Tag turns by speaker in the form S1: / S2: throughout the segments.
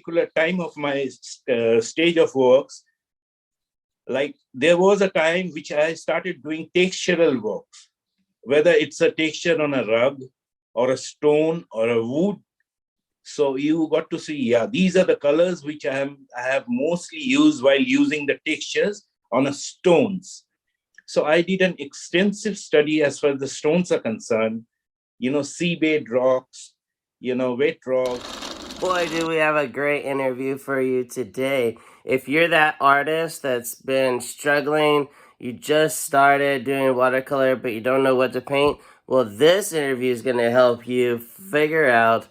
S1: particular time of my stage of works, like there was a time which I started doing textural works, whether it's a texture on a rug or a stone or a wood. So you got to see, yeah, these are the colors which I have mostly used while using the textures on a stones. So I did an extensive study as far as the stones are concerned, seabed rocks, wet rocks.
S2: Boy, do we have a great interview for you today. If you're that artist that's been struggling, you just started doing watercolor, but you don't know what to paint, well, this interview is going to help you figure out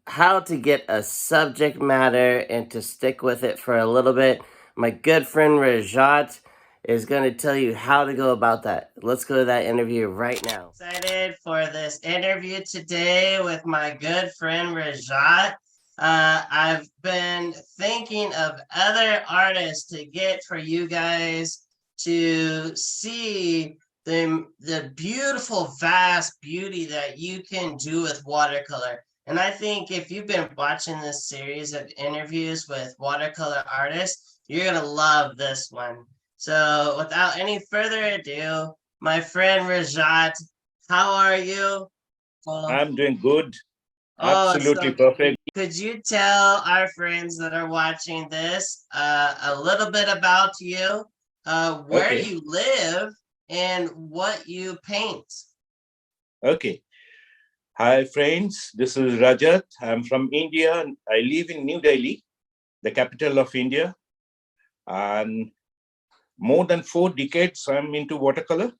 S2: how to get a subject matter and to stick with it for a little bit. My good friend Rajat is going to tell you how to go about that. Let's go to that interview right now. Excited for this interview today with my good friend Rajat. I've been thinking of other artists to get for you guys to see the beautiful, vast beauty that you can do with watercolor. And I think if you've been watching this series of interviews with watercolor artists, you're going to love this one. So without any further ado, my friend Rajat, how are you?
S1: I'm doing good.
S2: Oh,
S1: Absolutely
S2: so
S1: perfect.
S2: could you tell our friends that are watching this a little bit about you, where
S1: Okay.
S2: you live, and what you paint?
S1: Okay. Hi, friends. This is Rajat. I'm from India. I live in New Delhi, the capital of India. And more than 4 decades, I'm into watercolor.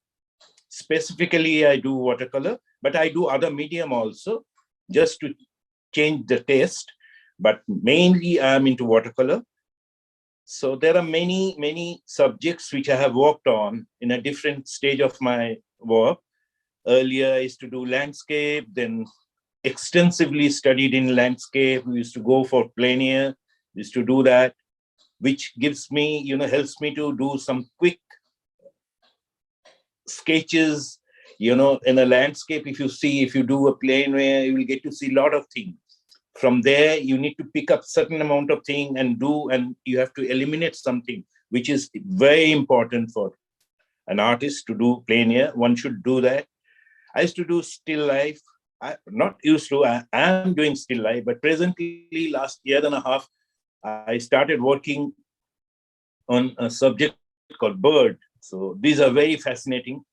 S1: Specifically, I do watercolor, but I do other medium also, just to change the taste. But mainly, I'm into watercolor. So there are many, many subjects which I have worked on in a different stage of my work. Earlier, I used to do landscape, then extensively studied in landscape. We used to go for plein air, used to do that, which gives me, helps me to do some quick sketches, in a landscape. If you do a plein air, you will get to see a lot of things. From there, you need to pick up certain amount of thing and you have to eliminate something, which is very important for an artist to do plein air. One should do that. I used to do still life. Not used to, I am doing still life, but presently, last year and a half, I started working on a subject called bird. So these are very fascinating.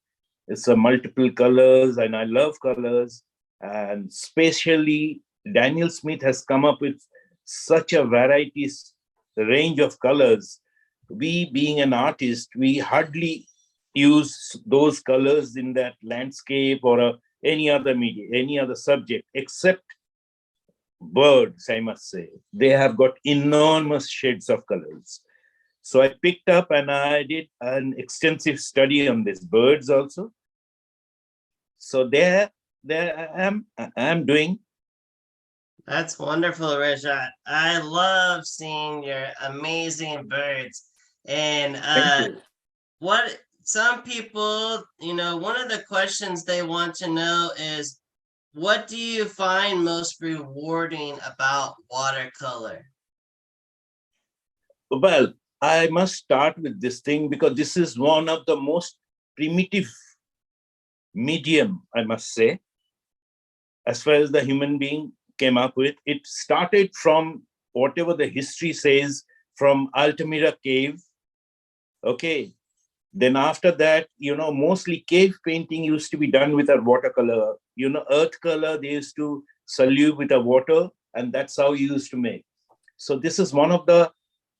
S1: It's a multiple colors, and I love colors. And especially, Daniel Smith has come up with such a varieties, range of colors. We, being an artist, we hardly use those colors in that landscape or any other media, any other subject, except birds, I must say. They have got enormous shades of colors. So I picked up and I did an extensive study on these birds also. So there I am doing.
S2: That's wonderful, Rajat. I love seeing your amazing birds. And
S1: Thank you.
S2: what some people, one of the questions they want to know is, what do you find most rewarding about watercolor?
S1: Well, I must start with this thing because this is one of the most primitive medium, I must say, as far as the human being came up with. It started from whatever the history says, from Altamira cave. Okay. Then after that, mostly cave painting used to be done with a watercolor. Earth color, they used to solute with a water, and that's how you used to make. So this is one of the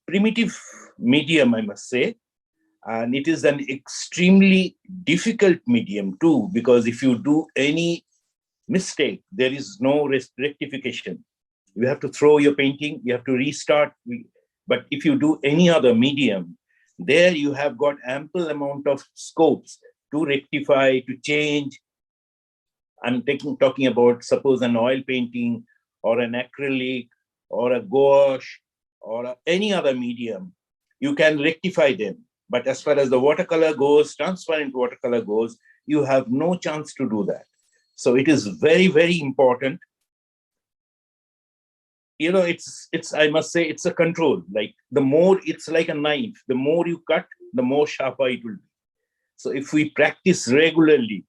S1: primitive medium, I must say. And it is an extremely difficult medium too, because if you do any mistake, there is no rectification. You have to throw your painting, you have to restart. But if you do any other medium, there you have got ample amount of scopes to rectify, to change. I'm talking about, suppose, an oil painting or an acrylic or a gouache or any other medium. You can rectify them. But as far as the watercolor goes, transparent watercolor goes, you have no chance to do that. So it is very, very important it's I must say it's a control. Like the more, it's like a knife, the more you cut, the more sharper it will be. So if we practice regularly,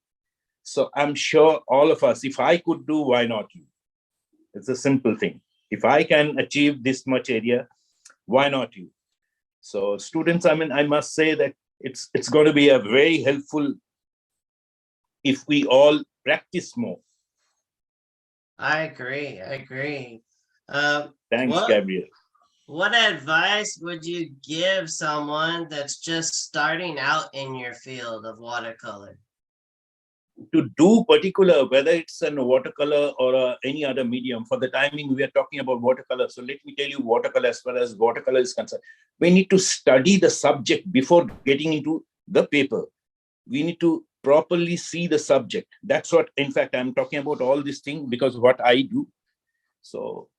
S1: so I'm sure all of us, if I could do, why not you? It's a simple thing. If I can achieve this much area, why not you? So students, I mean, I must say that it's going to be a very helpful if we all practice more.
S2: I agree. I agree.
S1: Thanks,
S2: What
S1: Gabriel.
S2: what advice would you give someone that's just starting out in your field of watercolor?
S1: To do particular, whether it's a watercolor or any other medium, for the timing we are talking about watercolor. So let me tell you watercolor, as far as watercolor is concerned. We need to study the subject before getting into the paper. We need to properly see the subject. That's what, in fact, I'm talking about all these things because what I do. So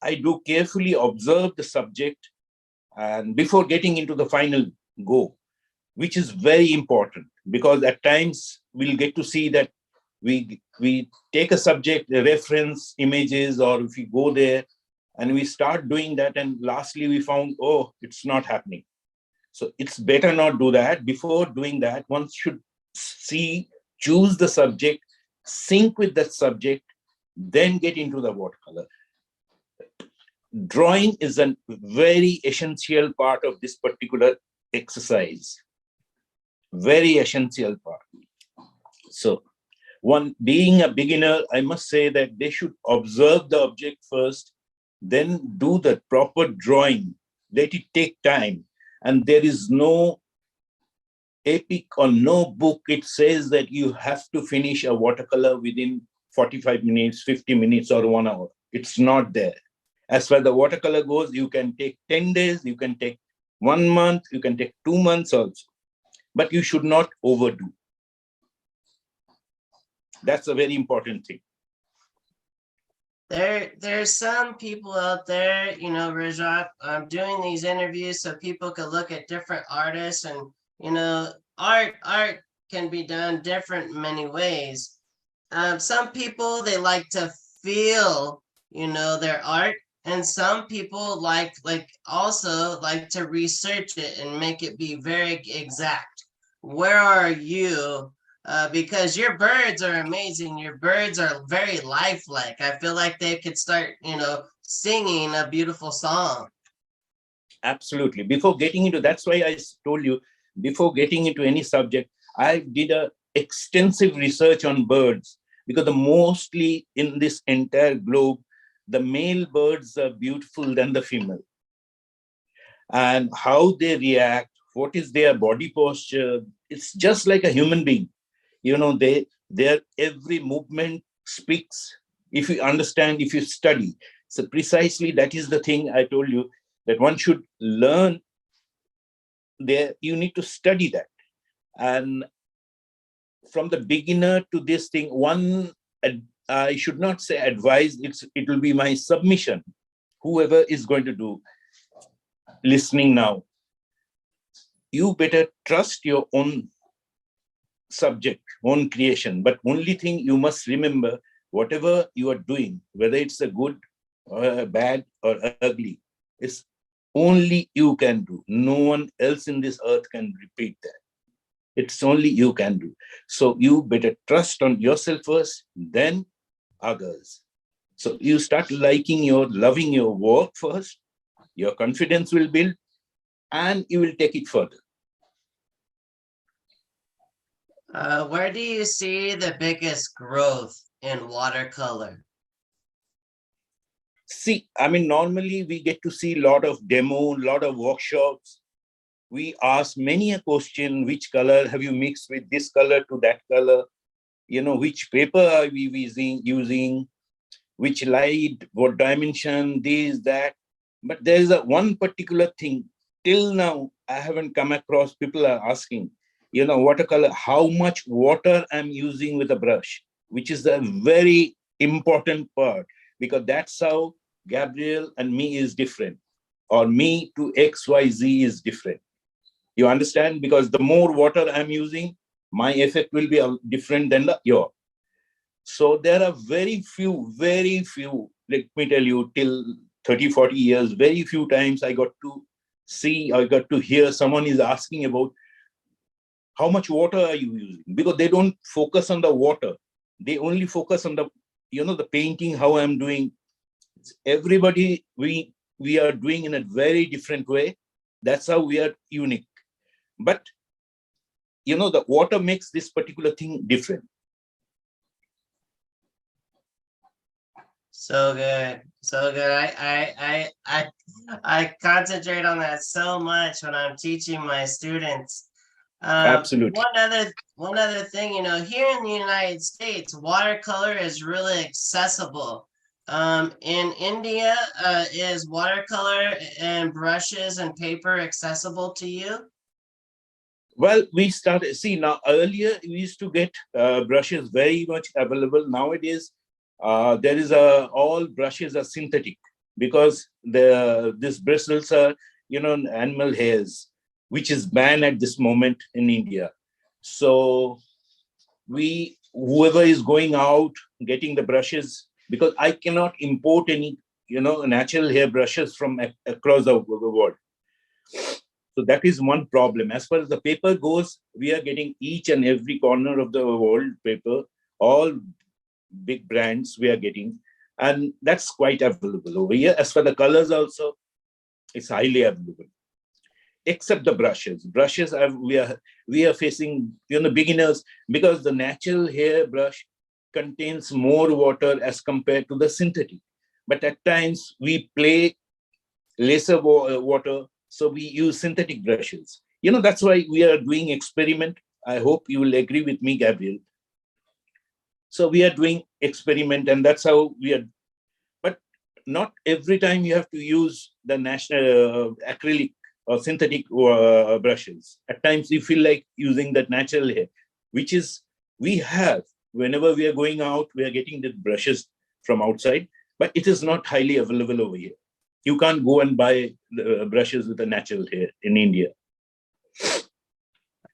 S1: I do carefully observe the subject and before getting into the final go, which is very important because at times we'll get to see that we take a subject, a reference images, or if we go there and we start doing that, and lastly we found, oh, it's not happening. So it's better not do that. Before doing that, one should see, choose the subject, sync with that subject, then get into the watercolor. Drawing is a very essential part of this particular exercise. Very essential part. So one being a beginner, I must say that they should observe the object first, then do the proper drawing. Let it take time. And there is no epic or no book it says that you have to finish a watercolor within 45 minutes, 50 minutes, or 1 hour. It's not there. As far as the watercolor goes, you can take 10 days, you can take 1 month, you can take 2 months also. But you should not overdo. That's a very important thing.
S2: There's some people out there, Rajat, I'm doing these interviews so people can look at different artists, and art can be done different in many ways. Some people, they like to feel, their art, and some people like also like to research it and make it be very exact. Where are you? Because your birds are amazing. Your birds are very lifelike. I feel like they could start, singing a beautiful song.
S1: Absolutely. Before getting into, that's why I told you, before getting into any subject, I did a extensive research on birds, because mostly in this entire globe, the male birds are beautiful than the female. And how they react, what is their body posture, it's just like a human being. Their every movement speaks. If you understand, if you study. So precisely that is the thing I told you, that one should learn there. You need to study that. And from the beginner to this thing, I should not say advise, it will be my submission. Whoever is going to do listening now, you better trust your own subject, own creation. But only thing you must remember, whatever you are doing, whether it's a good or a bad or ugly, it's only you can do. No one else in this earth can repeat that. It's only you can do. So you better trust on yourself first, then others. So you start loving your work first, your confidence will build, and you will take it further.
S2: Where do you see the biggest growth in watercolor?
S1: See, I mean, normally we get to see a lot of demo, a lot of workshops. We ask many a question, which color have you mixed with this color to that color? Which paper are we using, which light, what dimension, this, that. But there is one particular thing. Till now, I haven't come across, people are asking, watercolor, how much water I'm using with a brush, which is a very important part, because that's how Gabriel and me is different, or me to XYZ is different. You understand? Because the more water I'm using, my effect will be different than yours. So there are very few let me tell you, till 30, 40 years, very few times I got to hear someone is asking about how much water are you using? Because they don't focus on the water. They only focus on the painting, how I'm doing. Everybody, we are doing in a very different way. That's how we are unique. But, the water makes this particular thing different.
S2: So good. So good. I concentrate on that so much when I'm teaching my students.
S1: Absolutely.
S2: One other thing, here in the United States, watercolor is really accessible. In India, is watercolor and brushes and paper accessible to you?
S1: Well, we started, see, now earlier we used to get brushes very much available. Nowadays, all brushes are synthetic, because these bristles are, animal hairs, which is banned at this moment in India. So whoever is going out, getting the brushes, because I cannot import any, natural hair brushes from across the world. So that is one problem. As far as the paper goes, we are getting each and every corner of the world paper, all big brands we are getting, and that's quite available over here. As for the colors also, it's highly available, except the brushes. We are facing, beginners, because the natural hair brush contains more water as compared to the synthetic. But at times we play lesser water, so we use synthetic brushes. That's why we are doing experiment. I hope you will agree with me, Gabriel. So we are doing experiment, and that's how we are. But not every time you have to use the national acrylic or synthetic brushes. At times you feel like using that natural hair, which is we have. Whenever we are going out, we are getting the brushes from outside, but it is not highly available over here. You can't go and buy brushes with a natural hair in India.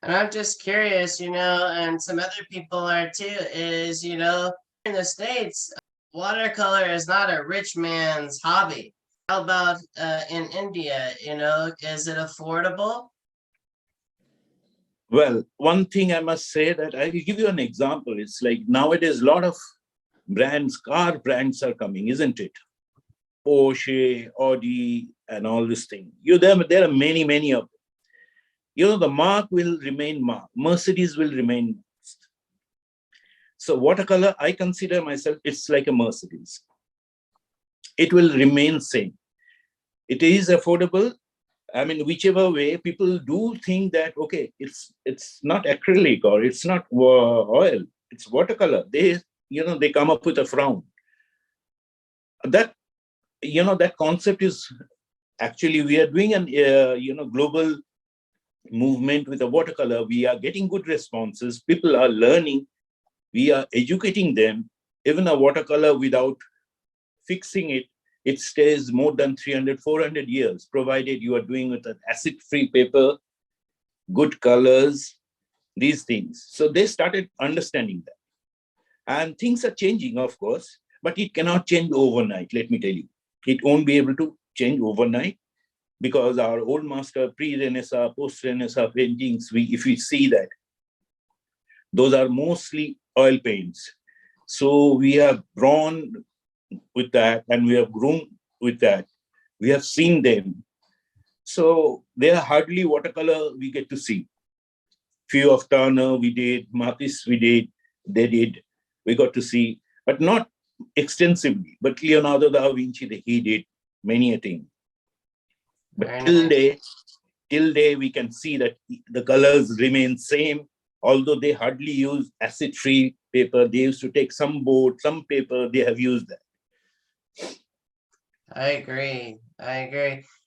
S2: And I'm just curious, and some other people are too, is, in the States, watercolor is not a rich man's hobby. How about in India, is it affordable?
S1: Well, one thing I must say, that I will give you an example. It's like nowadays, a lot of car brands are coming, isn't it? Porsche, Audi, and all this thing. There are many, many of them. The mark will remain mark. Mercedes will remain. So watercolor, I consider myself, it's like a Mercedes. It will remain same. It is affordable. I mean, whichever way, people do think that, okay, it's not acrylic or it's not oil, it's watercolor. They come up with a frown. That concept is actually, we are doing an global movement with a watercolor. We are getting good responses. People are learning. We are educating them. Even a watercolor, without fixing it, it stays more than 300, 400 years, provided you are doing with an acid-free paper, good colors, these things. So they started understanding that. And things are changing, of course, but it cannot change overnight, let me tell you. It won't be able to change overnight, because our old master, pre-Renaissance, post-Renaissance paintings, if we see that, those are mostly oil paints. So we have drawn with that, and we have grown with that. We have seen them. So they are hardly watercolor we get to see. Few of Turner we did, Matisse they did, we got to see, but not extensively. But Leonardo da Vinci, he did many a thing. But till day, we can see that the colors remain same, although they hardly use acid-free paper. They used to take some board, some paper, they have used that.
S2: I agree.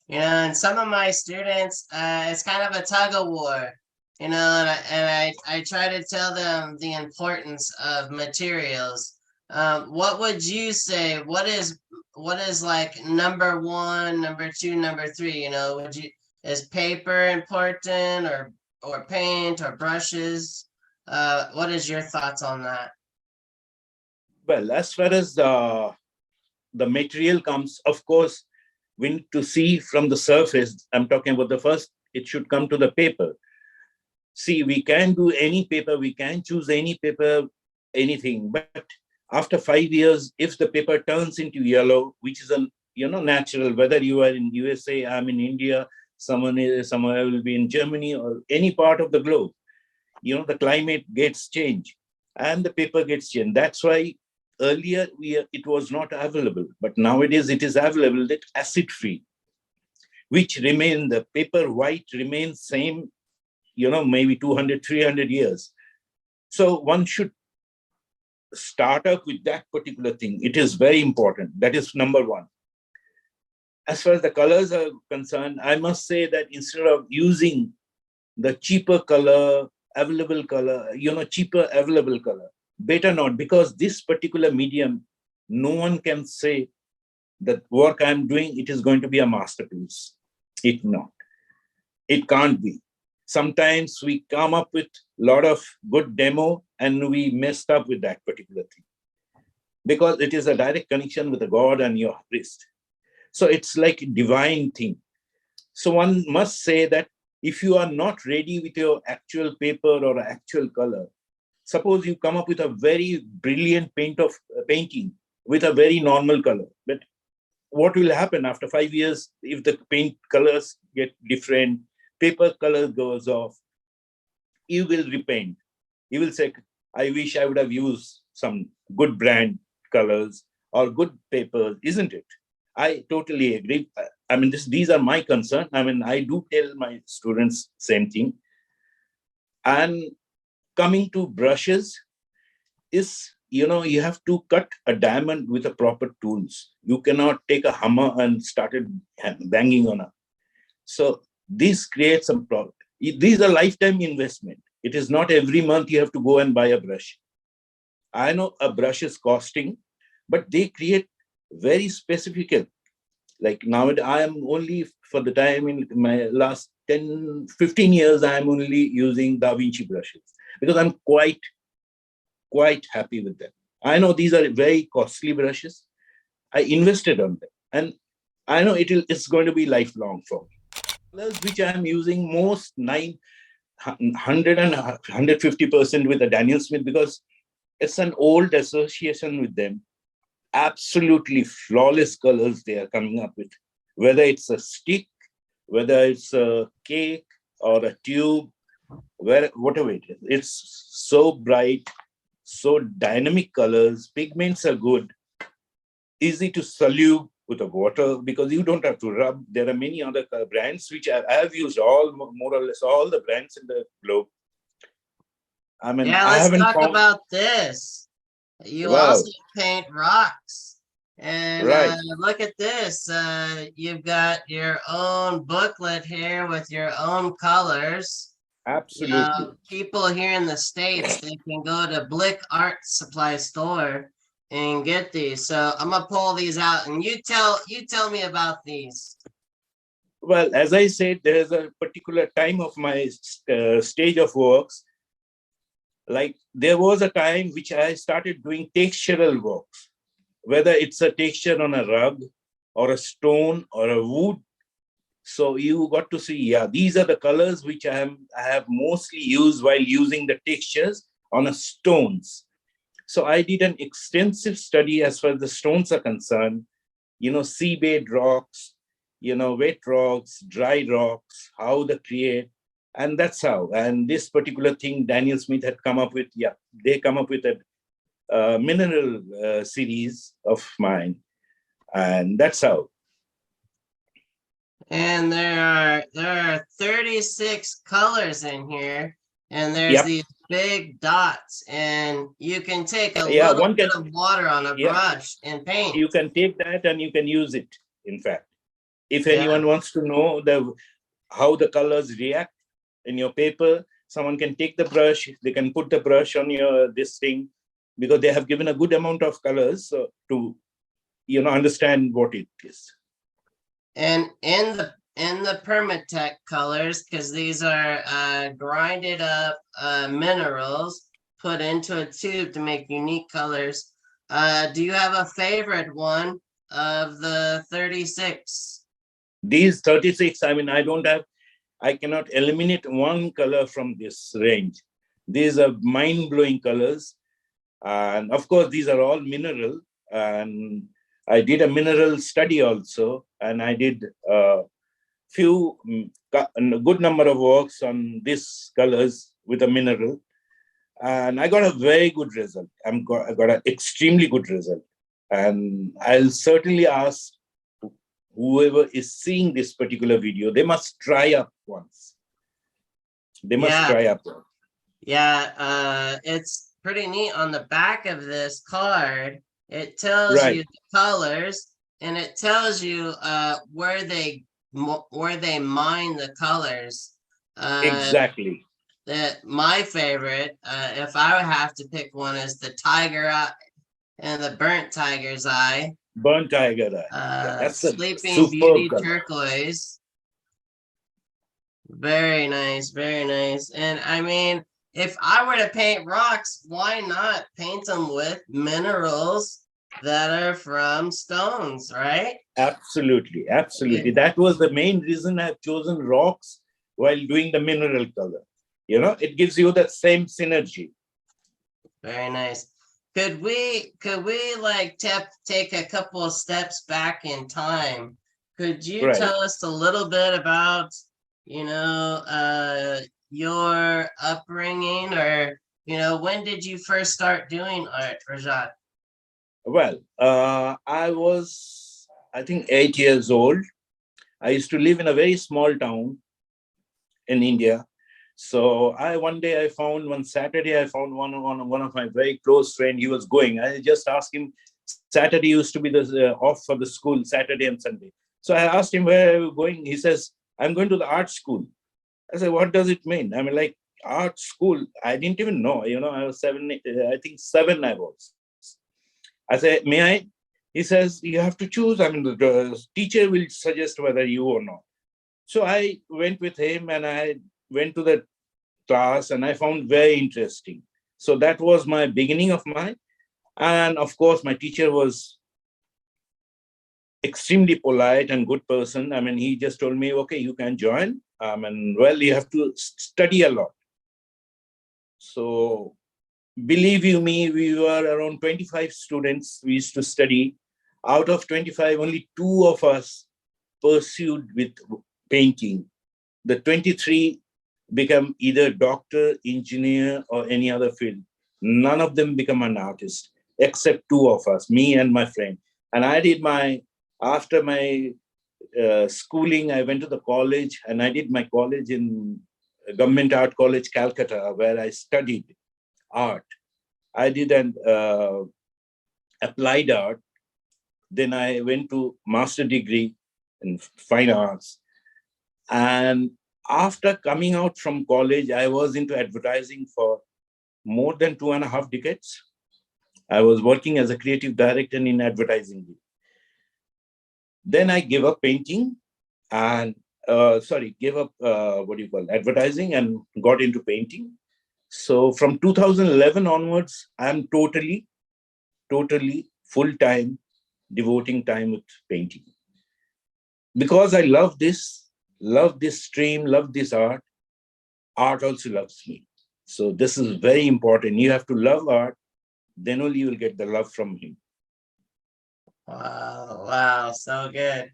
S2: And some of my students, it's kind of a tug of war, and I try to tell them the importance of materials. What would you say? What is like number one, number two, number three? Is paper important, or paint, or brushes? What is your thoughts on that?
S1: Well, as far as the material comes, of course, we need to see from the surface. I'm talking about the first, it should come to the paper. See, we can do any paper, we can choose any paper, anything. But after 5 years, if the paper turns into yellow, which is a natural, whether you are in USA, I'm in India, somewhere will be in Germany or any part of the globe, the climate gets changed and the paper gets changed. That's why earlier it was not available, but nowadays it is available, that acid free, which remain, the paper white remains same, maybe 200, 300 years. So one should start up with that particular thing. It is very important. That is number one. As far as the colors are concerned, I must say that instead of using the cheaper color, cheaper available color, better not, because this particular medium, no one can say that work I'm doing, it is going to be a masterpiece. It not. It can't be. Sometimes we come up with a lot of good demo and we messed up with that particular thing, because it is a direct connection with the God and your wrist. So it's like a divine thing. So one must say that if you are not ready with your actual paper or actual color, suppose you come up with a very brilliant painting with a very normal color, but what will happen after 5 years if the paint colors get different, paper color goes off, you will repaint. You will say, I wish I would have used some good brand colors or good paper, isn't it? I totally agree. I mean, these are my concerns. I mean, I do tell my students same thing. And coming to brushes is, you have to cut a diamond with a proper tools. You cannot take a hammer and started banging on it. So this creates some problem. These are lifetime investment. It is not every month you have to go and buy a brush. I know a brush is costing, but they create very specific. Like now, I am only, for the time in my last 10, 15 years, I am only using Da Vinci brushes because I'm quite happy with them. I know these are very costly brushes. I invested on them, and I know it's going to be lifelong for me. Colors which I am using most 900 and 150% with the Daniel Smith, because it's an old association with them. Absolutely flawless colors they are coming up with, whether it's a stick, whether it's a cake or a tube, whatever it is. It's so bright, so dynamic colors. Pigments are good, easy to solute with the water because you don't have to rub. There are many other brands which I have used, more or less all the brands in the globe. I mean,
S2: Yeah,
S1: I
S2: let's
S1: haven't
S2: talk
S1: found.
S2: about this. You
S1: Wow,
S2: also paint rocks. And
S1: right,
S2: look at this. You've got your own booklet here with your own colors.
S1: absolutely.
S2: People here in the States, they can go to Blick Art Supply Store and get these. So I'm gonna pull these out and you tell me about these.
S1: Well, as I said, there is a particular time of my stage of works. Like there was a time which I started doing textural works, whether it's a texture on a rug or a stone or a wood. So you got to see, yeah, these are the colors which I have mostly used while using the textures on a stones. So I did an extensive study as far as the stones are concerned, seabed rocks, wet rocks, dry rocks, how they create. And that's how. And this particular thing Daniel Smith had come up with, yeah, they come up with a mineral series of mine. And that's how.
S2: And there are 36 colors in here, and there's
S1: Yep.
S2: these big dots, and you can take a
S1: Yeah,
S2: little
S1: one
S2: bit
S1: can,
S2: of water on a
S1: yeah,
S2: brush and paint.
S1: you can take that and you can use it, in fact. If
S2: Yeah.
S1: anyone wants to know how the colors react in your paper, someone can take the brush, they can put the brush on this thing, because they have given a good amount of colors to understand what it is.
S2: And in the Permatech colors, because these are grinded up minerals put into a tube to make unique colors. Do you have a favorite one of the 36?
S1: These 36, I mean, I cannot eliminate one color from this range. These are mind-blowing colors. And of course, these are all mineral. And I did a mineral study also. And I did a good number of works on these colors with a mineral. And I got a very good result. I got an extremely good result. And I'll certainly ask whoever is seeing this particular video, they must try up once. They must try up.
S2: Yeah, it's pretty neat. On the back of this card, it tells you the colors, and it tells you where they mine the colors.
S1: Exactly.
S2: My favorite, if I would have to pick one, is the tiger eye and the burnt tiger's eye.
S1: Burnt tiger eye. That's
S2: Sleeping Beauty
S1: color.
S2: turquoise. Very nice, very nice. And I mean, if I were to paint rocks, why not paint them with minerals that are from stones, right?
S1: Absolutely, absolutely.
S2: Yeah.
S1: That was the main reason I've chosen rocks while doing the mineral color. You know, it gives you that same synergy.
S2: Very nice. Could we like take a couple of steps back in time? Could you tell us a little bit about, you know, your upbringing, or, you know, when did you first start doing art, Rajat?
S1: Well, I was, I think, 8 years old. I used to live in a very small town in India. So one Saturday, I found one of my very close friend. He was going. I just asked him. Saturday used to be the off for the school, Saturday and Sunday. So I asked him, where are you going? He says, I'm going to the art school. I said, what does it mean? I mean, like, art school. I didn't even know. You know, I was 7. I think 7 I was. I said, may I? He says, you have to choose. I mean, the teacher will suggest whether you or not. So I went with him and I went to the class and I found very interesting. So that was my beginning of mine. And of course, my teacher was extremely polite and good person. I mean, he just told me, okay, you can join. And well, you have to study a lot. So believe you me, we were around 25 students. We used to study. Out of 25, only 2 of us pursued with painting. The 23 become either doctor, engineer, or any other field. None of them become an artist, except 2 of us, me and my friend. And I did after my schooling, I went to the college, and I did my college in Government Art College, Calcutta, where I studied art. I did an applied art. Then I went to master degree in fine arts. And after coming out from college, I was into advertising for more than 2.5 decades. I was working as a creative director in advertising. Then I gave up painting and gave up advertising and got into painting. So from 2011 onwards, I'm totally full-time devoting time with painting. Because I love this stream, love this art also loves me. So this is very important. You have to love art, then only you will get the love from him.
S2: Wow, so good.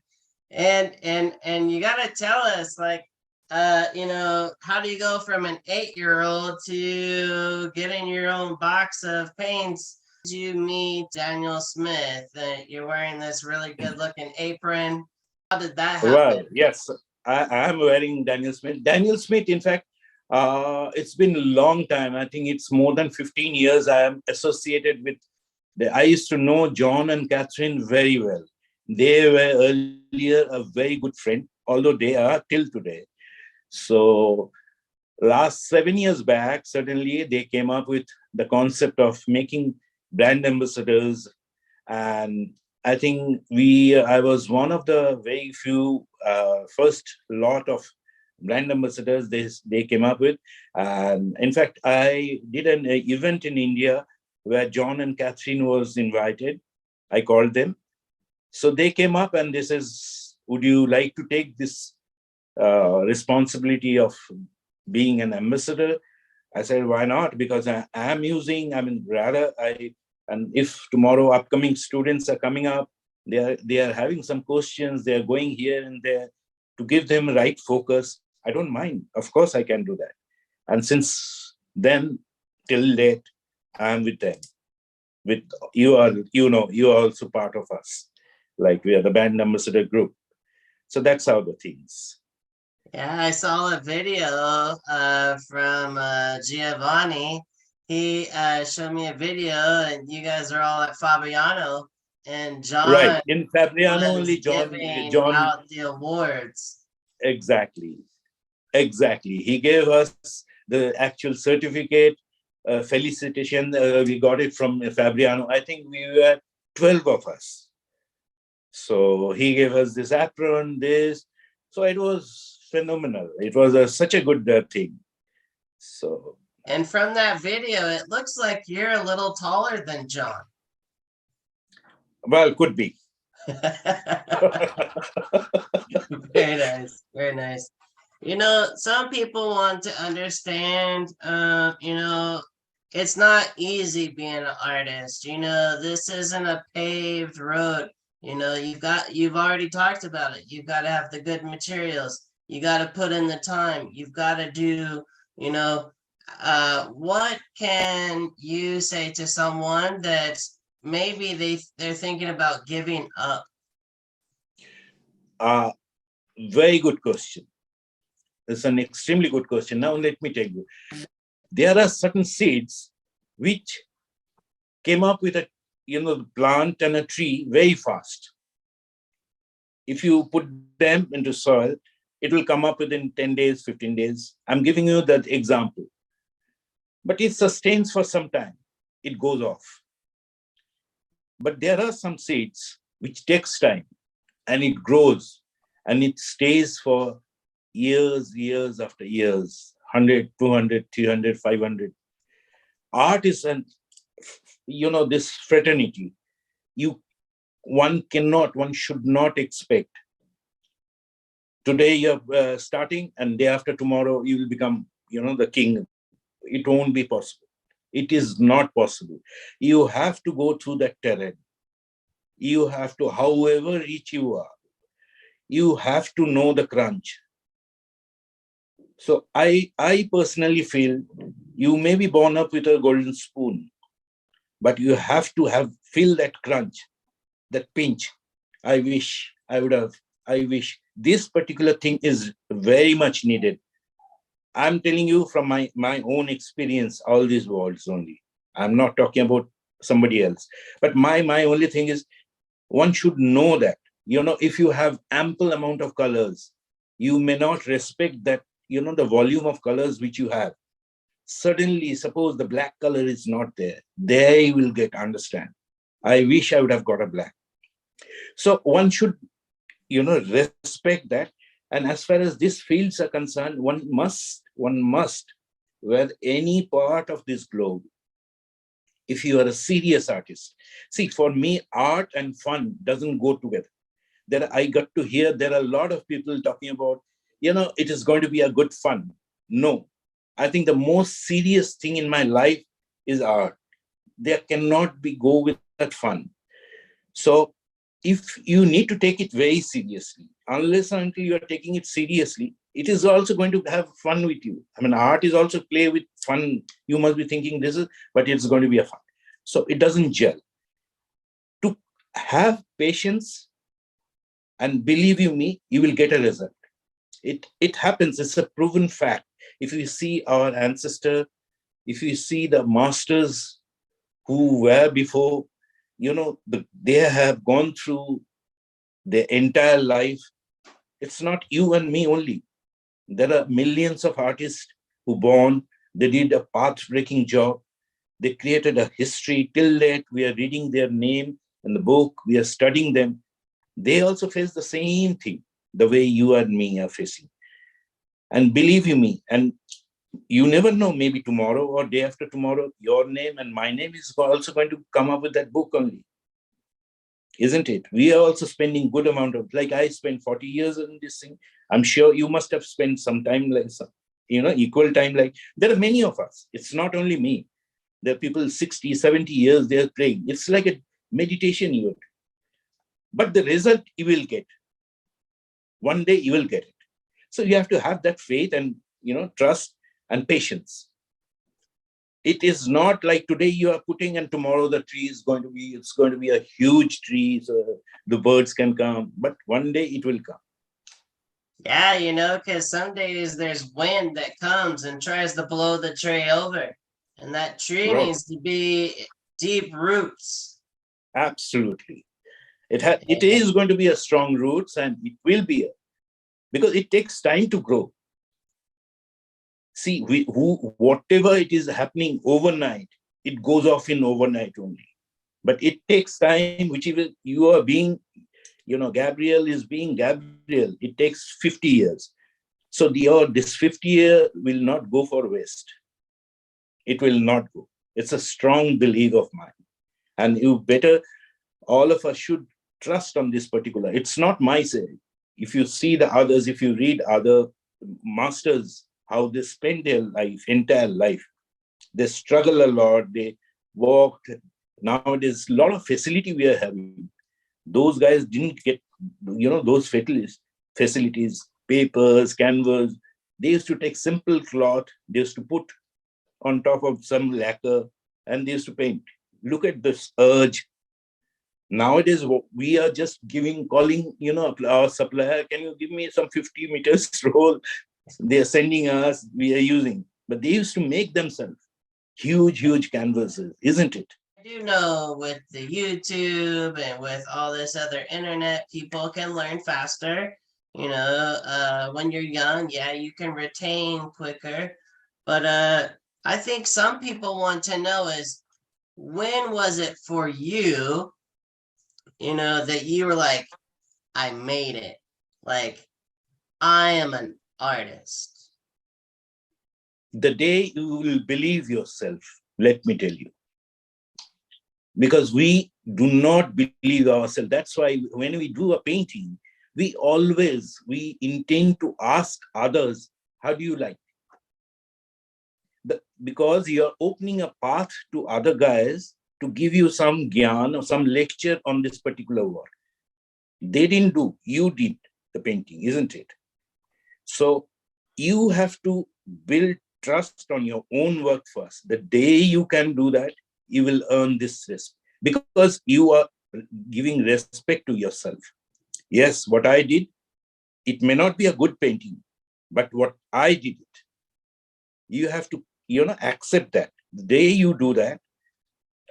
S2: And you gotta tell us, like, you know, how do you go from an 8-year-old to getting your own box of paints? Did you meet Daniel Smith? You're wearing this really good looking apron. How did that happen?
S1: Well, yes, I am wearing Daniel Smith. Daniel Smith, in fact, it's been a long time. I think it's more than 15 years I am associated with. I used to know John and Catherine very well. They were earlier a very good friend, although they are till today. So last 7 years back, certainly they came up with the concept of making brand ambassadors. And I think I was one of the very few first lot of brand ambassadors they came up with. And in fact, I did an event in India where John and Catherine was invited. I called them. So they came up and they says, would you like to take this responsibility of being an ambassador? I said, why not? Because I am using, I mean, rather and if tomorrow upcoming students are coming up, they are having some questions, they are going here and there, to give them right focus, I don't mind. Of course, I can do that. And since then till date, I am with them. With you are, you are also part of us. Like we are the band ambassador group. So that's how the things.
S2: Yeah, I saw a video from Giovanni. He showed me a video, and you guys are all at Fabiano, and
S1: Right.
S2: John
S1: In Fabriano
S2: was
S1: only
S2: giving
S1: John,
S2: out the awards.
S1: exactly. Exactly. He gave us the actual certificate, felicitation. We got it from Fabriano. I think we were 12 of us. So he gave us this apron, this. So it was phenomenal. It was such a good thing. So,
S2: And from that video, it looks like you're a little taller than John.
S1: well, could be.
S2: Very nice. Very nice. You know, some people want to understand, it's not easy being an artist. You know, this isn't a paved road. You know, you've already talked about it. You've got to have the good materials. You got to put in the time. You've got to do, you know, what can you say to someone that maybe they're thinking about giving up?
S1: Very good question. It's an extremely good question. Now, let me tell you. There are certain seeds which came up with a plant and a tree very fast. If you put them into soil, it will come up within 10 days, 15 days. I'm giving you that example. But it sustains for some time. It goes off. But there are some seeds which takes time and it grows and it stays for years after years, 100, 200, 300, 500. Art is this fraternity. One should not expect. Today you're starting and day after tomorrow you will become, the king. It won't be possible. It is not possible. You have to go through that terrain. You have to, however rich you are, you have to know the crunch. So I personally feel you may be born up with a golden spoon, but you have to feel that crunch, that pinch. I wish this particular thing is very much needed. I'm telling you from my own experience, all these words only. I'm not talking about somebody else. But my only thing is, one should know that, if you have ample amount of colors, you may not respect that, the volume of colors which you have. Suddenly, suppose the black color is not there, they will understand. I wish I would have got a black. So one should, respect that. And as far as these fields are concerned, one must, where any part of this globe, if you are a serious artist. See, for me, art and fun doesn't go together. I got to hear there are a lot of people talking about, it is going to be a good fun. No, I think the most serious thing in my life is art. There cannot be go with that fun. So if you need to take it very seriously, unless and until you are taking it seriously, it is also going to have fun with you. I mean, art is also play with fun. You must be thinking this is, but it's going to be a fun. So it doesn't gel. To have patience, and believe you me, you will get a result. It happens. It's a proven fact. If you see our ancestor, if you see the masters who were before, they have gone through their entire life. It's not you and me only. There are millions of artists who born, they did a path-breaking job. They created a history. Till date, we are reading their name in the book. We are studying them. They also face the same thing, the way you and me are facing. And believe you me, and you never know, maybe tomorrow or day after tomorrow, your name and my name is also going to come up with that book only. isn't it? We are also spending good amount of, like I spent 40 years in this thing. I'm sure you must have spent some time, like some, equal time. Like there are many of us. It's not only me. There are people 60, 70 years they're playing. It's like a meditation event. But the result you will get. One day you will get it. So you have to have that faith and trust and patience. It is not like today you are putting and tomorrow the tree is going to be, it's going to be a huge tree, so the birds can come, but one day it will come.
S2: Yeah, because some days there's wind that comes and tries to blow the tree over. And that tree
S1: Right.
S2: needs to be deep roots.
S1: Absolutely. It is going to be a strong roots, and it will be because it takes time to grow. See, whatever it is happening overnight, it goes off in overnight only. But it takes time, which you are being, Gabriel is being Gabriel. It takes 50 years. So this 50 year will not go for waste. It will not go. It's a strong belief of mine. And all of us should trust on this particular. It's not my say. If you see the others, if you read other masters, how they spend their entire life, they struggle a lot, they walked. Nowadays, a lot of facility we are having. Those guys didn't get, those facilities, papers, canvas. They used to take simple cloth, they used to put on top of some lacquer, and they used to paint. Look at this urge. Nowadays, we are just calling, our supplier, can you give me some 50 meters roll? They are sending us, we are using. But they used to make themselves huge canvases, isn't it?
S2: I do know with the YouTube and with all this other internet, people can learn faster. When you're young, yeah, you can retain quicker. But I think some people want to know is, when was it for you, that you were like, I made it. Like, I am an artist.
S1: The day you will believe yourself, let me tell you. Because we do not believe ourselves. That's why when we do a painting, we intend to ask others, how do you like? Because you're opening a path to other guys to give you some gyan or some lecture on this particular work. They didn't do, you did the painting, isn't it? So you have to build trust on your own work first. The day you can do that, you will earn this respect, because you are giving respect to yourself. Yes, what I did, it may not be a good painting, but what I did it, you have to, accept that. The day you do that,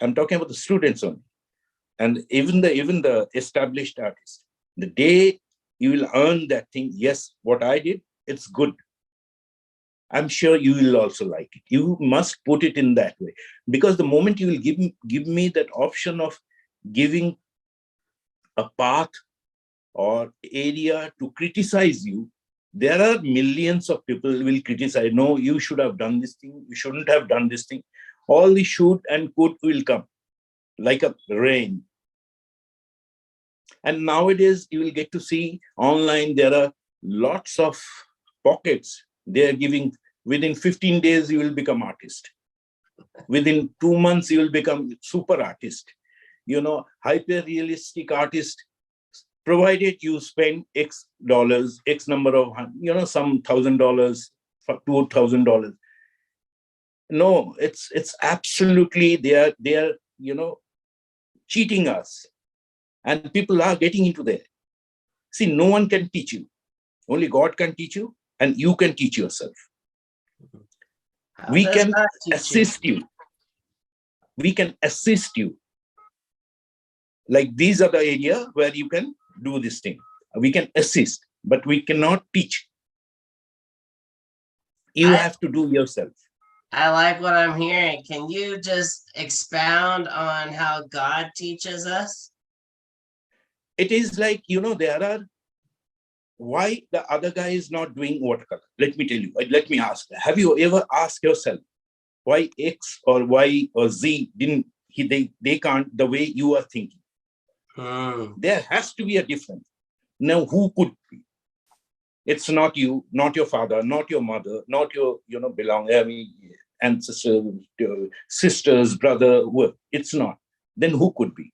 S1: I'm talking about the students only, and even the established artists. The day you will earn that thing, yes, what I did, it's good. I'm sure you will also like it. You must put it in that way, because the moment you will give me that option of giving a path or area to criticize you, there are millions of people who will criticize. No, you should have done this thing. You shouldn't have done this thing. All the should and could will come like a rain. And nowadays, you will get to see online, there are lots of pockets. They are giving, within 15 days, you will become artist. Within 2 months, you will become super artist. Hyper realistic artist, provided you spend X dollars, X number of, some $1,000, $2,000. No, it's absolutely, they are, cheating us. And people are getting into there. See, no one can teach you. Only God can teach you, and you can teach yourself. We can assist you. We can assist you. Like, these are the area where you can do this thing. We can assist, but we cannot teach. You have to do yourself.
S2: I like what I'm hearing. Can you just expound on how God teaches us?
S1: It is like, there are, why the other guy is not doing watercolor? Let me tell you, let me ask, have you ever asked yourself why X or Y or Z they can't the way you are thinking? There has to be a difference. Now, who could be? It's not you, not your father, not your mother, not your, ancestors, sisters, brother, whoever. It's not. Then who could be?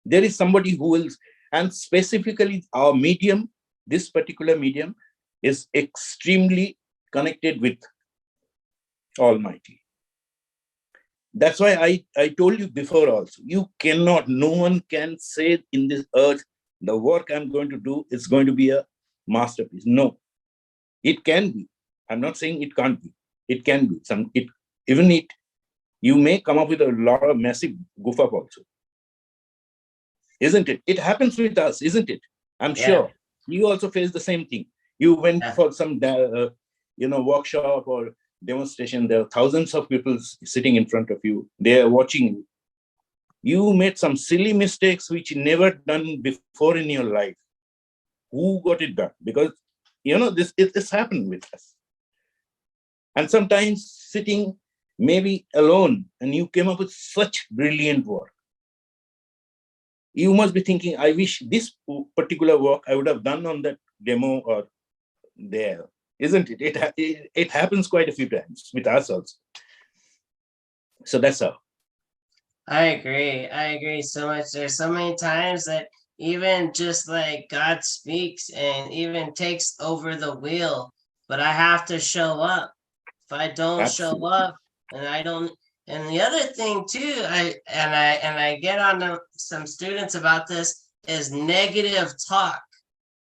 S1: There is somebody who will, and specifically our medium, this particular medium, is extremely connected with Almighty. That's why I told you before also, no one can say in this earth, the work I'm going to do is going to be a masterpiece. No, it can be. I'm not saying it can't be. It can be. You may come up with a lot of massive goof up also. Isn't it? It happens with us, isn't it? I'm sure. You also face the same thing. You went for some, workshop or demonstration. There are thousands of people sitting in front of you. They are watching you. You made some silly mistakes which you never done before in your life. Who got it done? Because, this happened with us. And sometimes sitting maybe alone and you came up with such brilliant work. You must be thinking, I wish this particular work I would have done on that demo or there. Isn't it? It happens quite a few times with us also. So that's how.
S2: I agree so much. There's so many times that even just like God speaks and even takes over the wheel, but I have to show up. If I don't show up and I don't, and the other thing too, I get on some students about this is negative talk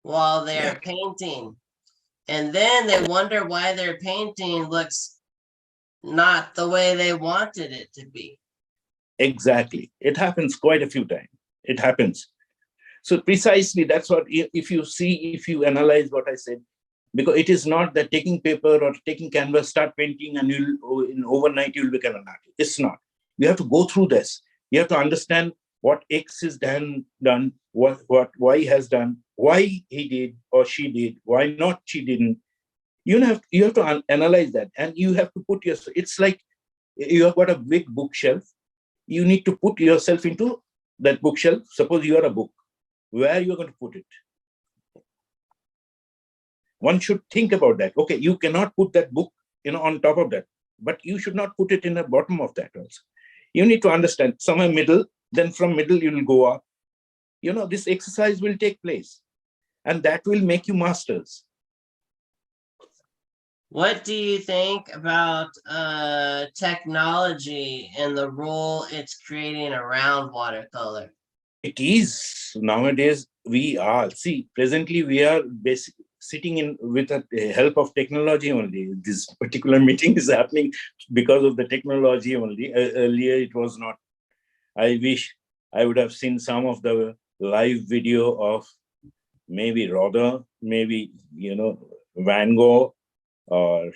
S2: while they're painting. And then they wonder why their painting looks not the way they wanted it to be.
S1: Exactly. It happens quite a few times. It happens. So precisely that's what, if you analyze what I said, because it is not that taking paper or taking canvas, start painting and in overnight you'll become an artist. It's not. You have to go through this. You have to understand what X is done, what Y has done, why he did or she did, why not she didn't. You have to analyze that, and you have to put yourself. It's like you have got a big bookshelf. You need to put yourself into that bookshelf. Suppose you are a book. Where are you going to put it? One should think about that. Okay, you cannot put that book, on top of that, but you should not put it in the bottom of that also. You need to understand somewhere middle, then from middle you will go up. This exercise will take place, and that will make you masters.
S2: What do you think about technology and the role it's creating around watercolor?
S1: It is nowadays. Presently we are basically sitting in with the help of technology only. This particular meeting is happening because of the technology only. Earlier it was not. I wish I would have seen some of the live video of maybe Rodin, maybe, Van Gogh or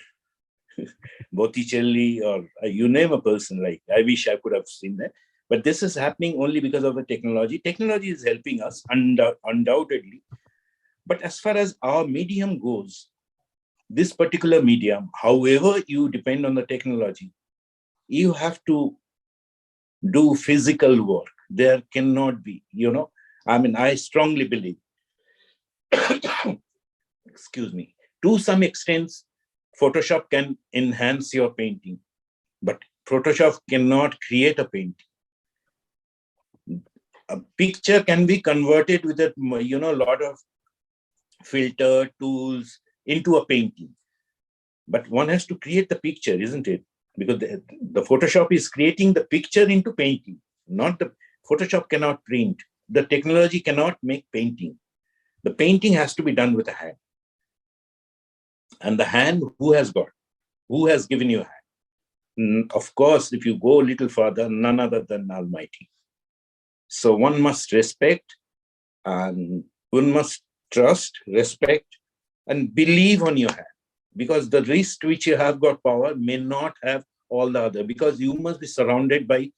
S1: Botticelli, or you name a person. Like, I wish I could have seen that. But this is happening only because of the technology. Technology is helping us, undoubtedly. But as far as our medium goes, this particular medium, however you depend on the technology, you have to do physical work. There cannot be, I strongly believe, excuse me, to some extent, Photoshop can enhance your painting, but Photoshop cannot create a painting. A picture can be converted with a lot of filter tools into a painting, but one has to create the picture, isn't it? Because the Photoshop is creating the picture into painting, not the Photoshop cannot print. The technology cannot make painting. The painting has to be done with a hand. And the hand, who has given you a hand? Of course, if you go a little further, none other than Almighty. So one must respect, and one must trust, respect, and believe on your hand. Because the wrist which you have got power may not have all the other, because you must be surrounded by,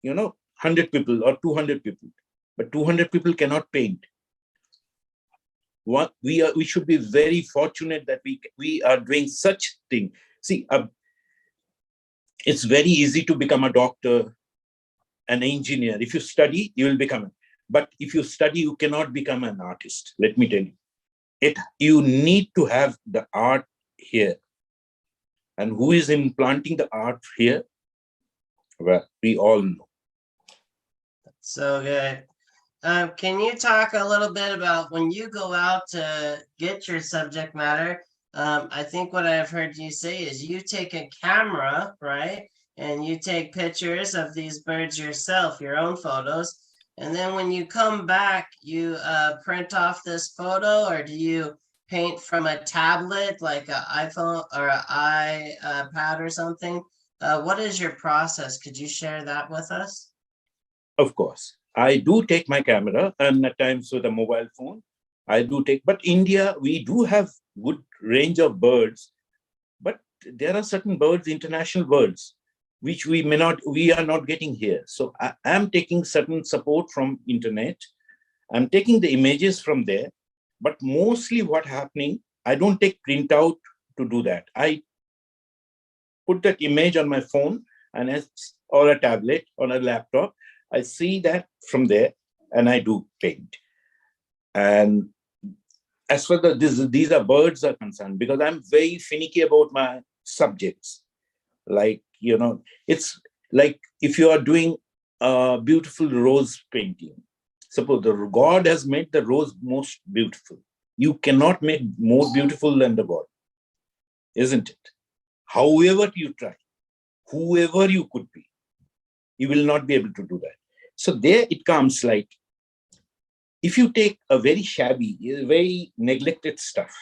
S1: 100 people or 200 people. But 200 people cannot paint. We should be very fortunate that we are doing such thing. See, it's very easy to become a doctor, an engineer. If you study, you will become. But if you study, you cannot become an artist. Let me tell you. You need to have the art here. And who is implanting the art here? Well, we all know.
S2: So good. Can you talk a little bit about when you go out to get your subject matter? I think what I've heard you say is you take a camera, right? And you take pictures of these birds yourself, your own photos. And then when you come back, you print off this photo, or do you paint from a tablet like an iPhone or an iPad or something? What is your process? Could you share that with us?
S1: Of course, I do take my camera and at times with a mobile phone. I do take, but India, we do have good range of birds, but there are certain birds, international birds, which we are not getting here. So I am taking certain support from internet. I'm taking the images from there, but mostly what happening, I don't take printout to do that. I put that image on my phone or a tablet or a laptop. I see that from there and I do paint. And as far as these are birds are concerned, because I'm very finicky about my subjects. Like, it's like if you are doing a beautiful rose painting, suppose the God has made the rose most beautiful. You cannot make more beautiful than the God, isn't it? However you try, whoever you could be, you will not be able to do that. So there it comes like, if you take a very shabby, very neglected stuff,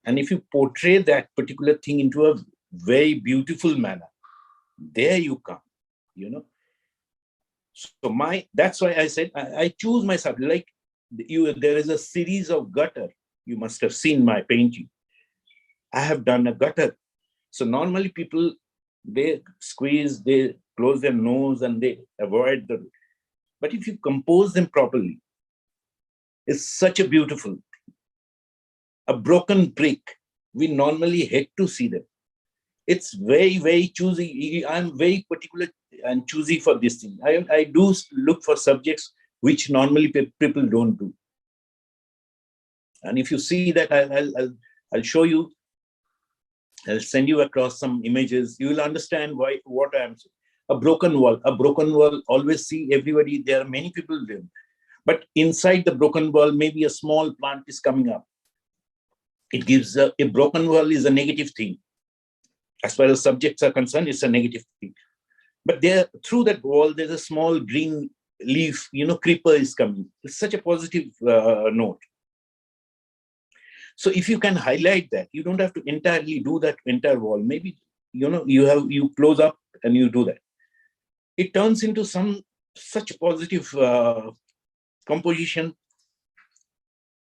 S1: and if you portray that particular thing into a very beautiful manner, there you come, So that's why I said I choose my subject. Like there is a series of gutter. You must have seen my painting. I have done a gutter. So normally people, they squeeze, they close their nose and they avoid the. But if you compose them properly, it's such a beautiful. A broken brick, we normally hate to see them. It's very, very choosy. I'm very particular and choosy for this thing. I do look for subjects which normally people don't do. And if you see that, I'll show you. I'll send you across some images. You will understand what I'm saying. A broken wall. A broken wall, always see everybody. There are many people there. But inside the broken wall, maybe a small plant is coming up. It gives a broken wall is a negative thing. As far as subjects are concerned, it's a negative thing. But there, through that wall, there's a small green leaf, creeper is coming. It's such a positive note. So if you can highlight that, you don't have to entirely do that entire wall. Maybe, you close up and you do that. It turns into such positive composition.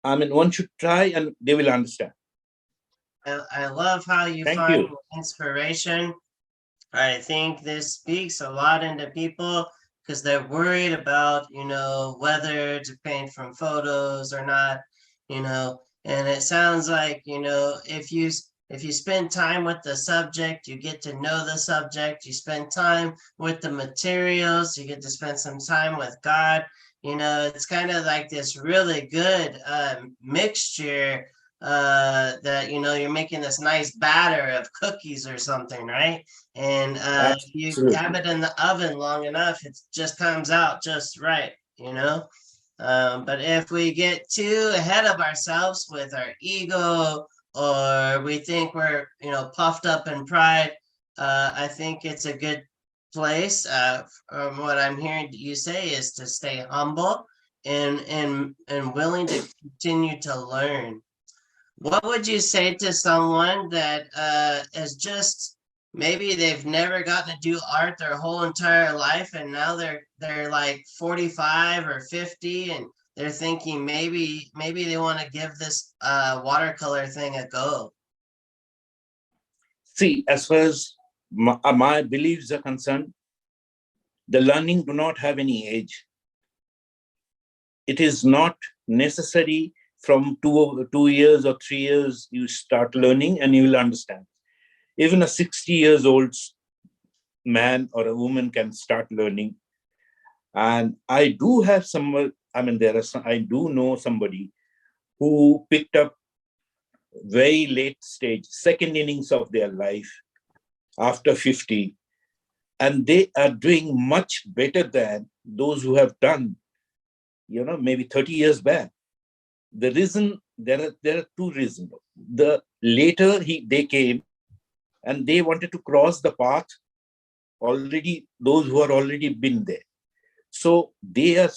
S1: I mean, one should try and they will understand.
S2: I love how you find inspiration. I think this speaks a lot into people because they're worried about, whether to paint from photos or not, and it sounds like, if you spend time with the subject, you get to know the subject, you spend time with the materials, you get to spend some time with God. It's kind of like this really good mixture that you're making this nice batter of cookies or something, right? And if you have it in the oven long enough, it just comes out just right. But if we get too ahead of ourselves with our ego, or we think we're puffed up in pride, I think it's a good place, from what I'm hearing you say, is to stay humble and willing to continue to learn. What would you say to someone that is just, maybe they've never gotten to do art their whole entire life, and now they're like 45 or 50, and they're thinking maybe they want to give this watercolor thing a go?
S1: See, as far as my beliefs are concerned, the learning do not have any age. It is not necessary from 2 years or 3 years, you start learning and you will understand. Even a 60 years old man or a woman can start learning. And I do have some I mean, there are some, I do know somebody who picked up very late stage, second innings of their life after 50, and they are doing much better than those who have done, maybe 30 years back. The reason, there are two reasons. The later they came and they wanted to cross the path already, those who are already been there. So they are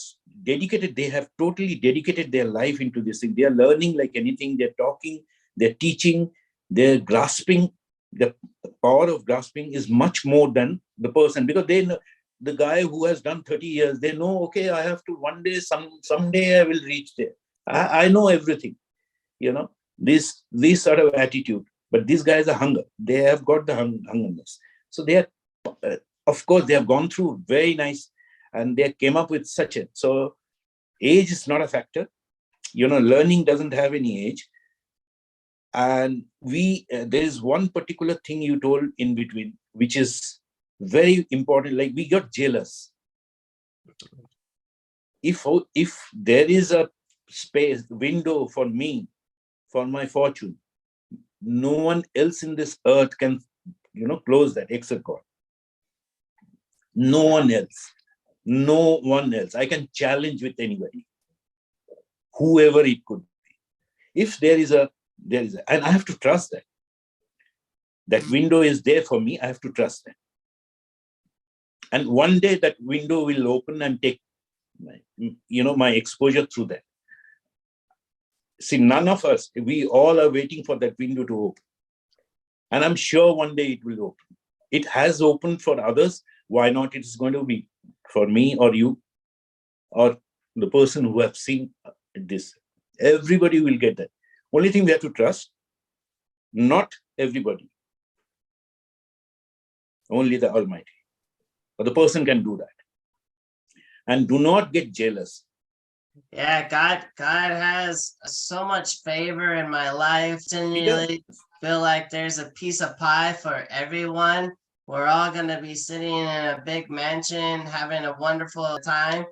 S1: dedicated, they have totally dedicated their life into this thing. They are learning like anything, they're talking, they're teaching, they're grasping. The power of grasping is much more than the person, because they know, the guy who has done 30 years, they know, okay, I have to one day, someday I will reach there. I know everything, this sort of attitude. But these guys are hunger. They have got the hungerness. So they are, of course, they have gone through very nice, and they came up with such a. So age is not a factor. Learning doesn't have any age. And there is one particular thing you told in between, which is very important. Like, we got jealous. If there is a space window for me, for my fortune, no one else in this earth can close that except God. No one else. I can challenge with anybody, whoever it could be. If there is a, and I have to trust that window is there for me. I have to trust that, and one day that window will open and take my exposure through that. See, none of us, we all are waiting for that window to open. And I'm sure one day it will open. It has opened for others. Why not? It's going to be for me or you or the person who have seen this. Everybody will get that. Only thing we have to trust, not everybody. Only the Almighty. Or the person can do that. And do not get jealous.
S2: Yeah, God has so much favor in my life. Genuinely feel like there's a piece of pie for everyone. We're all going to be sitting in a big mansion, having a wonderful time.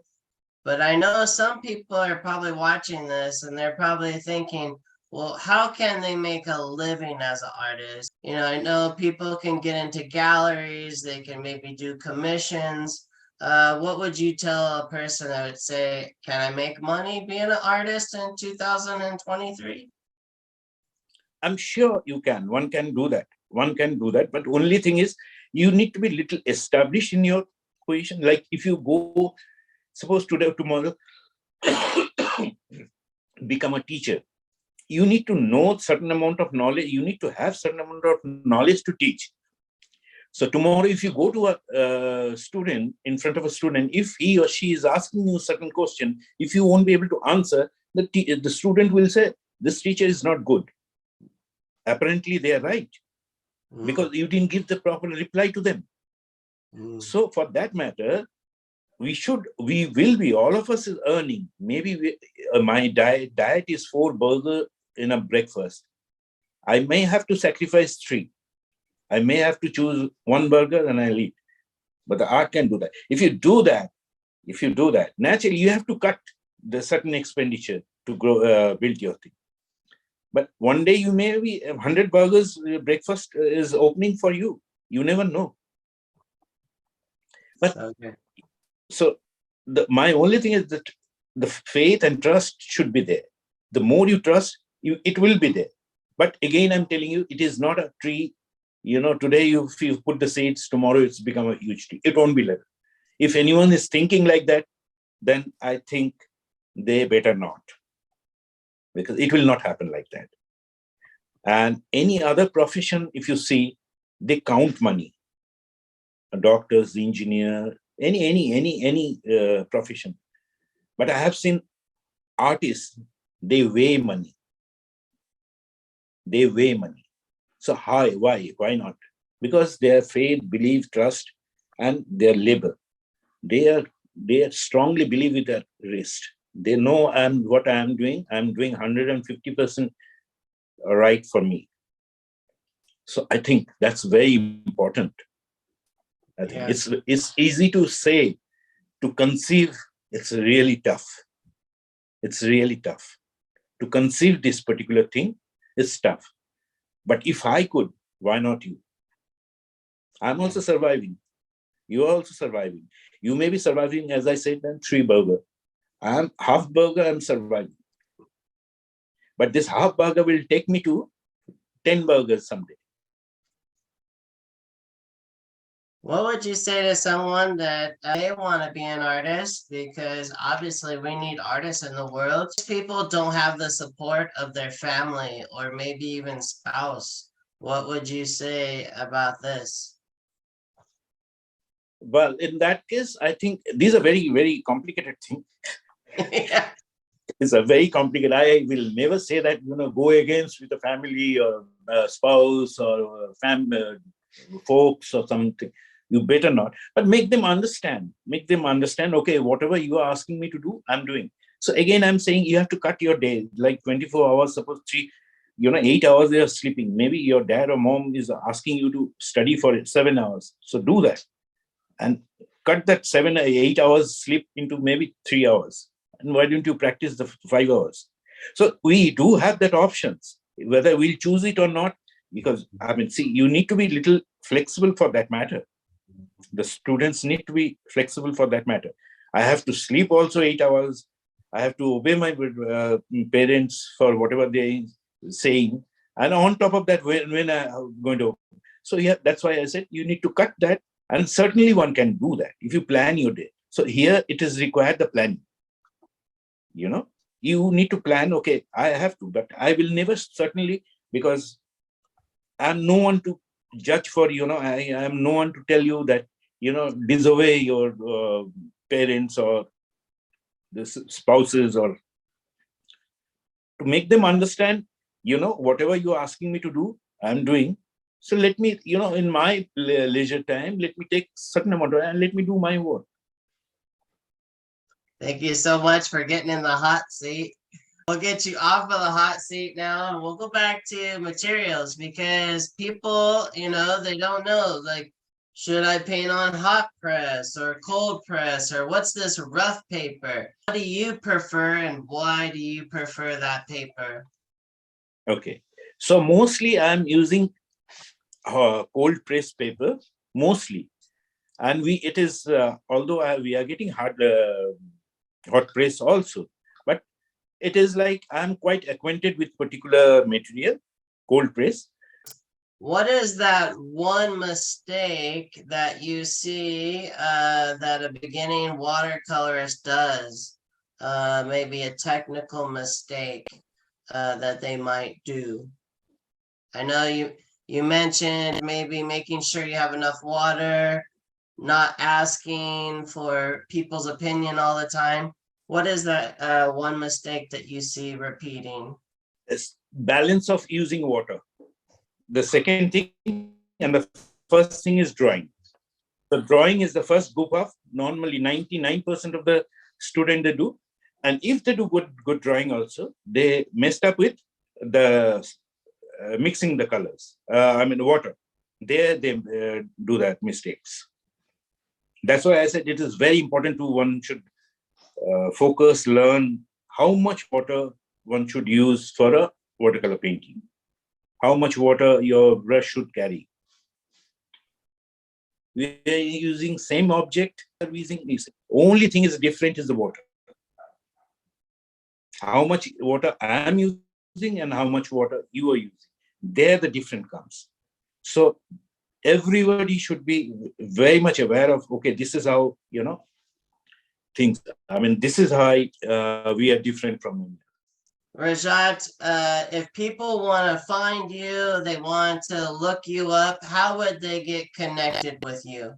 S2: But I know some people are probably watching this and they're probably thinking, well, how can they make a living as an artist? I know people can get into galleries, they can maybe do commissions. What would you tell a person that would say, can I make money being an artist in 2023?
S1: I'm sure you can. One can do that. But only thing is, you need to be little established in your position. Like, if you go, suppose today or tomorrow, become a teacher, you need to know certain amount of knowledge. You need to have certain amount of knowledge to teach. So tomorrow, if you go to a student, in front of a student, if he or she is asking you a certain question, if you won't be able to answer, the student will say, this teacher is not good. Apparently, they are right, because you didn't give the proper reply to them. So for that matter, we will be, all of us is earning. Maybe my diet is 4 burgers in a breakfast. I may have to sacrifice 3. I may have to choose 1 burger and I'll eat. But the art can do that. If you do that, naturally you have to cut the certain expenditure to grow, build your thing. But one day you may be 100 burgers breakfast is opening for you. You never know. But okay. So my only thing is that the faith and trust should be there. The more you trust, it will be there. But again, I'm telling you, it is not a tree. Today if you put the seeds, tomorrow it's become a huge tree. It won't be like that. If anyone is thinking like that, then I think they better not, because it will not happen like that. And any other profession, if you see, they count money. Doctors, engineer, any profession. But I have seen artists, they weigh money. So why not? Because their faith, belief, trust, and their labor. They strongly believe with their wrist. They know what I am doing 150% right for me. So I think that's very important. I think it's easy to say, to conceive, it's really tough. It's really tough. To conceive this particular thing is tough. But if I could, why not you? I'm also surviving. You are also surviving. You may be surviving, as I said, then 3 burger. I'm half burger, I'm surviving. But this half burger will take me to 10 burgers someday.
S2: What would you say to someone that they want to be an artist? Because obviously we need artists in the world. People don't have the support of their family or maybe even spouse. What would you say about this?
S1: Well, in that case, I think these are very, very complicated things.
S2: Yeah.
S1: It's a very complicated. I will never say that, go against with a family or a spouse or folks or something. You better not. But make them understand. Make them understand, okay, whatever you are asking me to do, I'm doing. So again, I'm saying you have to cut your day, like 24 hours, suppose 8 hours they are sleeping. Maybe your dad or mom is asking you to study for 7 hours. So do that. And cut that 7 or 8 hours sleep into maybe 3 hours. And why don't you practice the 5 hours? So we do have that options, whether we'll choose it or not, because you need to be little flexible for that matter. The students need to be flexible for that matter. I have to sleep also 8 hours. I have to obey my parents for whatever they're saying. And on top of that, when I'm going to, so yeah, that's why I said you need to cut that. And certainly one can do that if you plan your day. So here it is required the planning. You need to plan, okay, I have to, but I will never certainly, because I'm no one to judge for, I am no one to tell you that, disobey your parents or the spouses, or to make them understand, whatever you're asking me to do, I'm doing. So let me, in my leisure time, let me take certain amount of, and let me do my work.
S2: Thank you so much for getting in the hot seat. We'll get you off of the hot seat now and we'll go back to materials because people, they don't know, like, should I paint on hot press or cold press or what's this rough paper? What do you prefer and why do you prefer that paper?
S1: Okay. So mostly I'm using cold press paper, mostly. And it is, although we are getting hot press also, but it is like I'm quite acquainted with particular material, cold press.
S2: What is that one mistake that you see that a beginning watercolorist does? Maybe a technical mistake that they might do. I know you mentioned maybe making sure you have enough water, not asking for people's opinion all the time. What is that one mistake that you see repeating?
S1: It's balance of using water. The second thing and the first thing is drawing. The drawing is the first group of normally 99% of the student they do. And if they do good drawing also, they messed up with the mixing the colors. Water. They do that mistakes. That's why I said it is very important one should focus, learn how much water one should use for a watercolor painting. How much water your brush should carry. We are using same object. Only thing is different is the water. How much water I am using and how much water you are using. There the difference comes. So everybody should be very much aware of, okay, this is how, things. This is how we are different from India.
S2: Rajat, if people want to find you, they want to look you up, how would they get connected with you?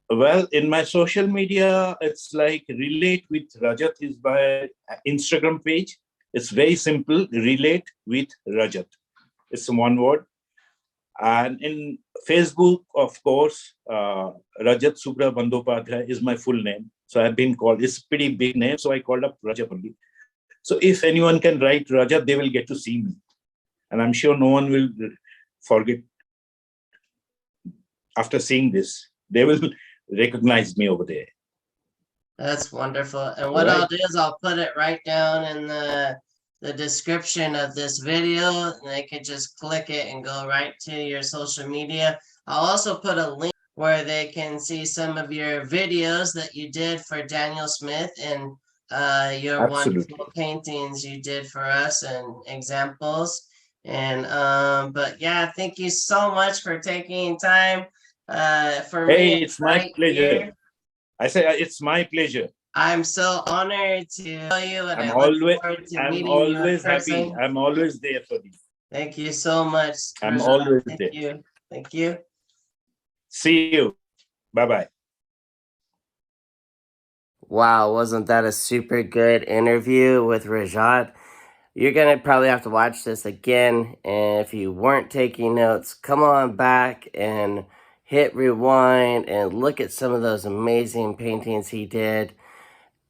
S1: Well, in my social media, it's like Relate with Rajat is my Instagram page. It's very simple, Relate with Rajat. It's one word. And in Facebook, of course, Rajat Subhra Bandopadhyay is my full name. So I've been called, it's a pretty big name, so I called up Rajat only. So if anyone can write Rajat, they will get to see me. And I'm sure no one will forget after seeing this. They will recognize me over there.
S2: That's wonderful. And
S1: All
S2: what I'll
S1: right.
S2: do is I'll put it right down in the description of this video, and they can just click it and go right to your social media. I'll also put a link where they can see some of your videos that you did for Daniel Smith and your wonderful
S1: Absolutely.
S2: paintings you did for us and examples. And but yeah, thank you so much for taking time for me
S1: Hey,
S2: and
S1: it's my
S2: right
S1: pleasure.
S2: here.
S1: I say it's my pleasure.
S2: I'm so honored to know you, and
S1: I'm
S2: I look
S1: always
S2: forward to
S1: I'm
S2: meeting you in
S1: always happy.
S2: person.
S1: I'm always there for you.
S2: Thank you so much,
S1: I'm
S2: Rajat.
S1: always
S2: Thank
S1: there.
S2: you. Thank you.
S1: See you. Bye bye.
S2: Wow, wasn't that a super good interview with Rajat? You're gonna probably have to watch this again, and if you weren't taking notes, come on back and hit rewind and look at some of those amazing paintings he did.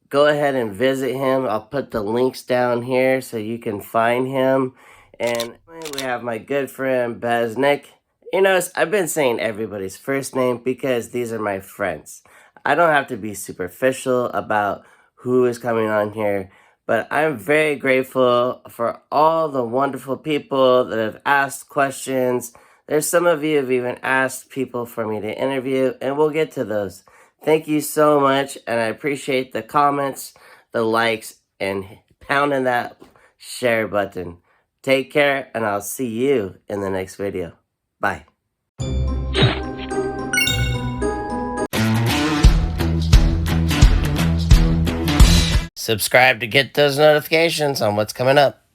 S2: Go ahead and visit him. I'll put the links down here so you can find him. And we have my good friend Beznik. You know, I've been saying everybody's first name because these are my friends. I don't have to be superficial about who is coming on here, but I'm very grateful for all the wonderful people that have asked questions. There's some of you have even asked people for me to interview, and we'll get to those. Thank you so much, and I appreciate the comments, the likes, and pounding that share button. Take care, and I'll see you in the next video. Bye. Subscribe to get those notifications on what's coming up.